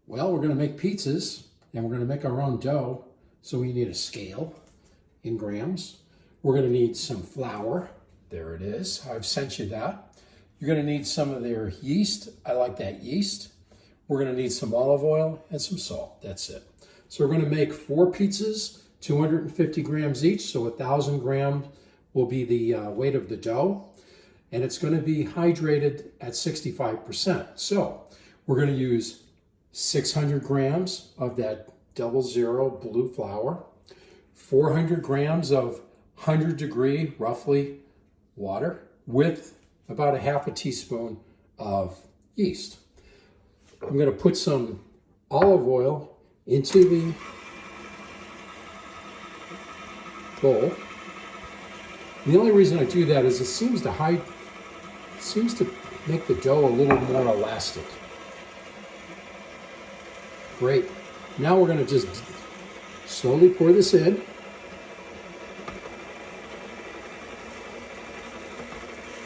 Well, we're going to make pizzas and we're going to make our own dough. So we need a scale in grams. We're going to need some flour. There it is. I've sent you that. You're going to need some of their yeast. I like that yeast. We're going to need some olive oil and some salt. That's it. So we're going to make 4 pizzas, 250 grams each. So 1,000 grams will be the weight of the dough. And it's going to be hydrated at 65%. So we're going to use 600 grams of that 00 blue flour, 400 grams of 100-degree, roughly, water with about a half a teaspoon of yeast. I'm going to put some olive oil into the bowl. And the only reason I do that is it seems to make the dough a little more elastic. Great. Now we're going to just slowly pour this in.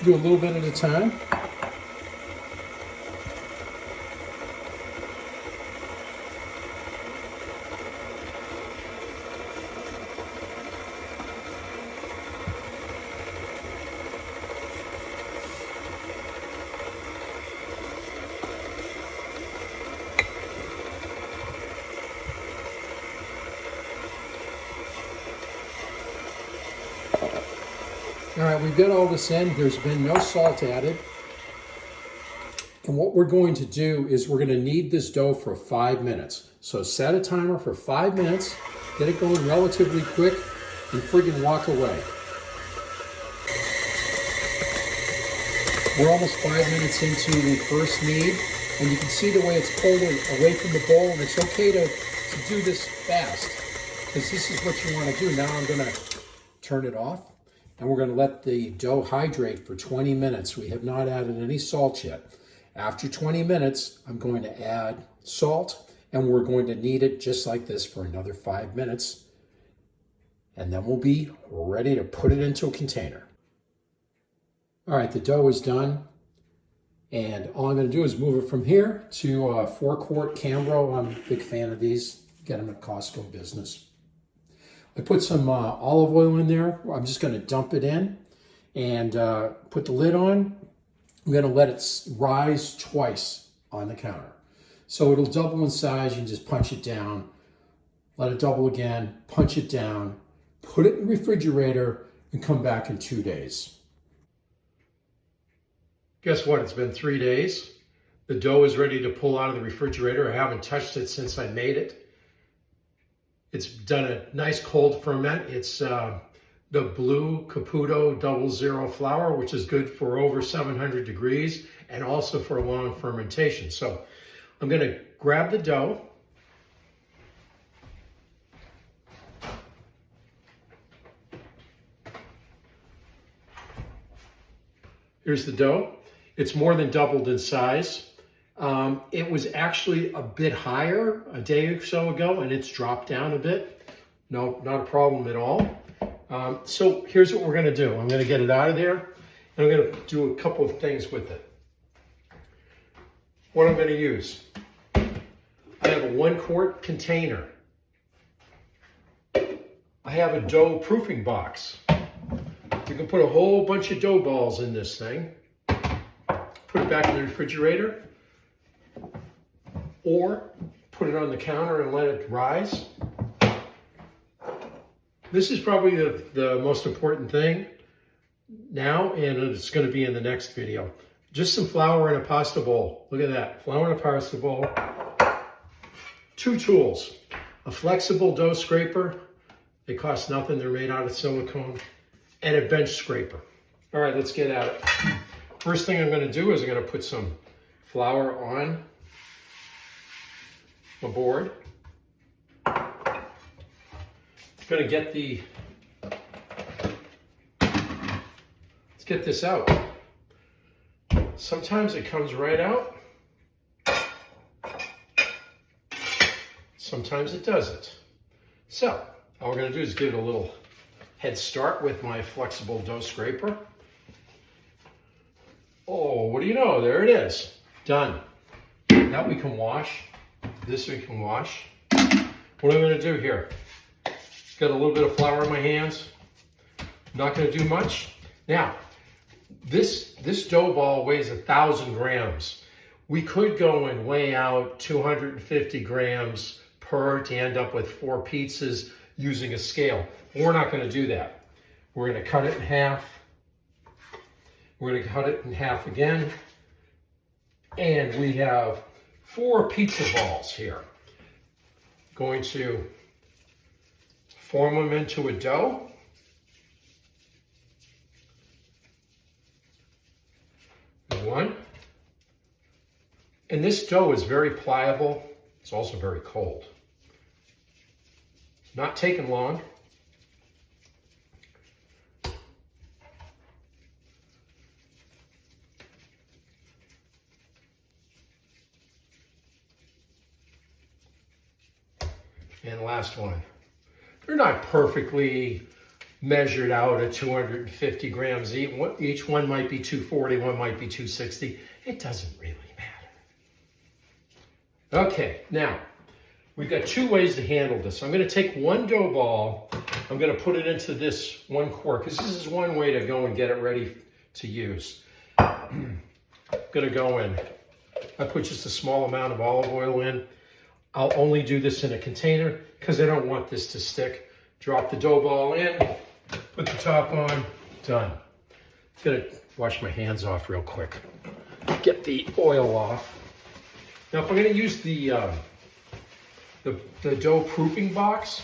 Do a little bit at a time. All right, we've got all this in. There's been no salt added. And what we're going to do is we're going to knead this dough for 5 minutes. So set a timer for 5 minutes, get it going relatively quick, and friggin' walk away. We're almost 5 minutes into the first knead, and you can see the way it's pulled away from the bowl, and it's okay to do this fast, because this is what you want to do. Now I'm going to turn it off. And we're going to let the dough hydrate for 20 minutes. We have not added any salt yet. After 20 minutes, I'm going to add salt, and we're going to knead it just like this for another 5 minutes. And then we'll be ready to put it into a container. All right, the dough is done. And all I'm going to do is move it from here to a 4-quart Cambro. I'm a big fan of these. Get them at Costco business. I put some olive oil in there. I'm just going to dump it in and put the lid on. I'm going to let it rise twice on the counter. So it'll double in size. You can just punch it down, let it double again, punch it down, put it in the refrigerator, and come back in 2 days. Guess what? It's been 3 days. The dough is ready to pull out of the refrigerator. I haven't touched it since I made it. It's done a nice cold ferment. It's the blue Caputo 00 flour, which is good for over 700 degrees and also for a long fermentation. So I'm going to grab the dough. Here's the dough. It's more than doubled in size. It was actually a bit higher a day or so ago, and it's dropped down a bit. No, not a problem at all. So here's what we're going to do. I'm going to get it out of there, and I'm going to do a couple of things with it. What I'm going to use. I have a 1-quart container. I have a dough proofing box. You can put a whole bunch of dough balls in this thing. Put it back in the refrigerator. Or put it on the counter and let it rise. This is probably the most important thing now, and it's going to be in the next video. Just some flour in a pasta bowl. Look at that, flour in a pasta bowl. 2 tools, a flexible dough scraper. They cost nothing, they're made out of silicone, and a bench scraper. All right, let's get at it. First thing I'm going to do is I'm going to put some flour on the board. I'm going to get let's get this out. Sometimes it comes right out. Sometimes it doesn't. So all we're going to do is give it a little head start with my flexible dough scraper. Oh, what do you know? There it is. Done. Now we can wash. This we can wash. What I'm going to do here, got a little bit of flour in my hands. Not going to do much. Now, this dough ball weighs 1,000 grams. We could go and weigh out 250 grams per to end up with 4 pizzas using a scale. We're not going to do that. We're going to cut it in half. We're going to cut it in half again. And we have 4 pizza balls here. Going to form them into a dough. One. And this dough is very pliable. It's also very cold. Not taking long. And last one. They're not perfectly measured out at 250 grams each. Each one might be 240, one might be 260. It doesn't really matter. Okay, now, we've got 2 ways to handle this. I'm going to take one dough ball, I'm going to put it into this one quart, because this is one way to go and get it ready to use. I'm going to go in. I put just a small amount of olive oil in. I'll only do this in a container because I don't want this to stick. Drop the dough ball in, put the top on, done. I'm gonna wash my hands off real quick. Get the oil off. Now if I'm gonna use the dough proofing box,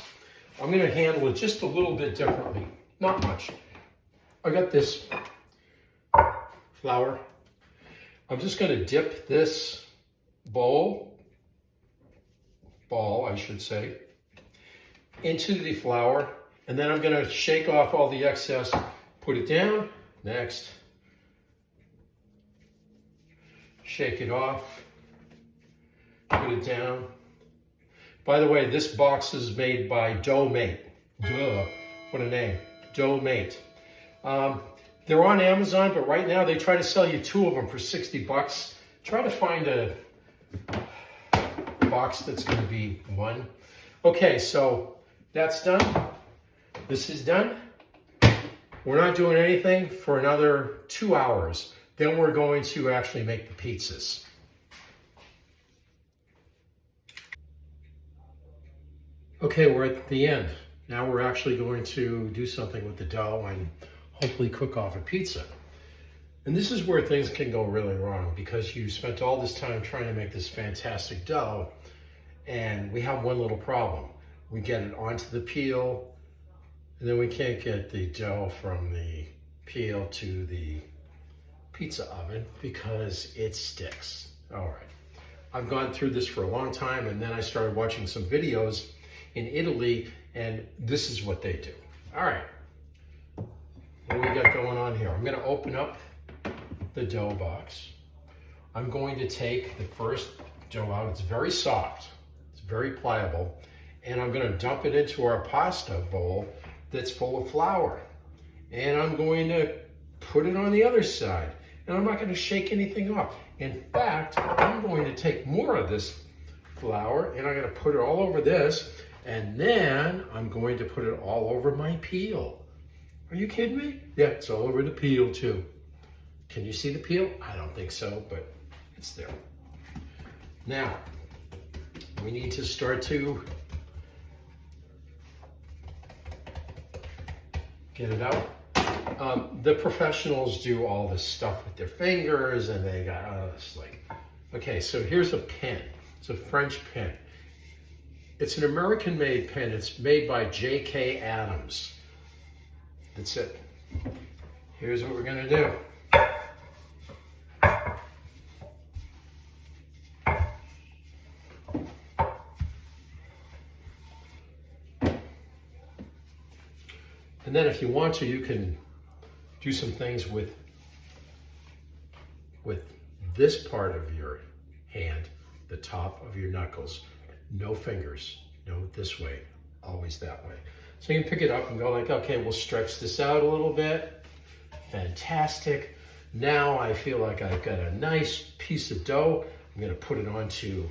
I'm gonna handle it just a little bit differently. Not much. I got this flour. I'm just gonna dip this ball, I should say, into the flour, and then I'm going to shake off all the excess, put it down, next, shake it off, put it down. By the way, this box is made by Dough Mate. Duh, what a name, Dough Mate. They're on Amazon, but right now they try to sell you 2 of them for 60 bucks. Try to find a box that's going to be 1. Okay, so that's done. This is done. We're not doing anything for another 2 hours. Then we're going to actually make the pizzas. Okay, we're at the end. Now we're actually going to do something with the dough and hopefully cook off a pizza. And this is where things can go really wrong, because you spent all this time trying to make this fantastic dough, and we have one little problem. We get it onto the peel, and then we can't get the dough from the peel to the pizza oven because it sticks. All right. I've gone through this for a long time, and then I started watching some videos in Italy, and this is what they do. All right. What do we got going on here? I'm going to open up the dough box. I'm going to take the first dough out. It's very soft. It's very pliable. And I'm going to dump it into our pasta bowl that's full of flour. And I'm going to put it on the other side. And I'm not going to shake anything off. In fact, I'm going to take more of this flour and I'm going to put it all over this. And then I'm going to put it all over my peel. Are you kidding me? Yeah, it's all over the peel too. Can you see the peel? I don't think so, but it's there. Now, we need to start to get it out. The professionals do all this stuff with their fingers, and they got this like, okay, so here's a pen. It's a French pen. It's an American-made pen. It's made by J.K. Adams. That's it. Here's what we're gonna do. And then if you want to, you can do some things with this part of your hand, the top of your knuckles. No fingers, no this way, always that way. So you can pick it up and go like, okay, we'll stretch this out a little bit. Fantastic. Now I feel like I've got a nice piece of dough. I'm gonna put it onto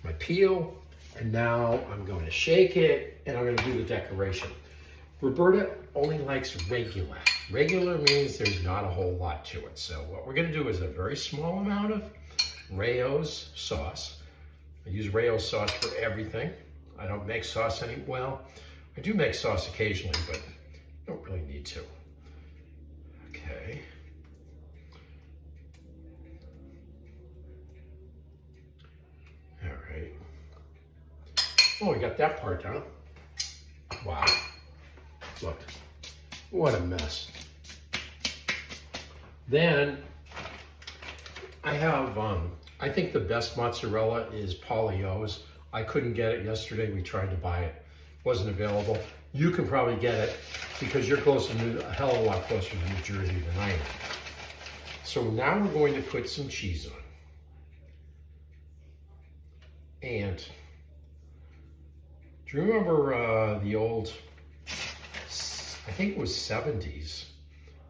my peel, and now I'm going to shake it, and I'm going to do the decoration. Roberta only likes regular. Regular means there's not a whole lot to it. So what we're going to do is a very small amount of Rayo's sauce. I use Rayo's sauce for everything. I don't make sauce well, I do make sauce occasionally, but I don't really need to. Okay. All right. Oh, we got that part down. Wow. Look, what a mess. Then I have, I think the best mozzarella is Polly-O's. I couldn't get it yesterday. We tried to buy it. Wasn't available. You can probably get it because you're closer to, a hell of a lot closer to New Jersey than I am. So now we're going to put some cheese on. And do you remember the old, I think it was 70s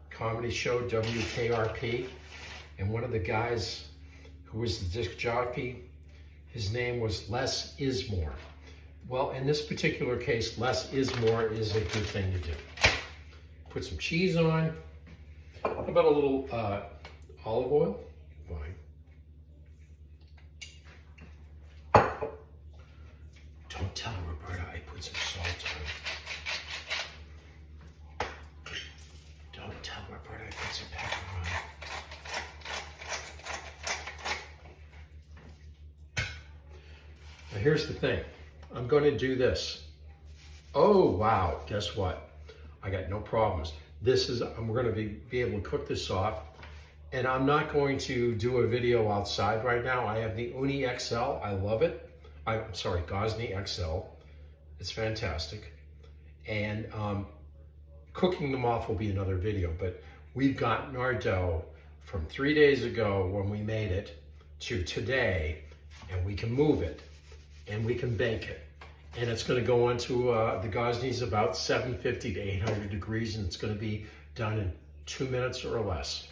comedy show, WKRP? And one of the guys who was the disc jockey, his name was Les Is More. Well, in this particular case, less is more is a good thing to do. Put some cheese on. How about a little olive oil? Fine. Don't tell Roberta I put some salt on. Don't tell Roberta I put some pepper on. Now here's the thing. I'm going to do this. Oh, wow. Guess what? I got no problems. This is, we're going to be able to cook this off. And I'm not going to do a video outside right now. I have the Uni XL. I love it. I'm sorry, Gozney XL. It's fantastic. And cooking them off will be another video. But we've gotten our dough from 3 days ago when we made it to today. And we can move it. And we can bake it. And it's going to go onto the Gozney's about 750 to 800 degrees, and it's going to be done in 2 minutes or less.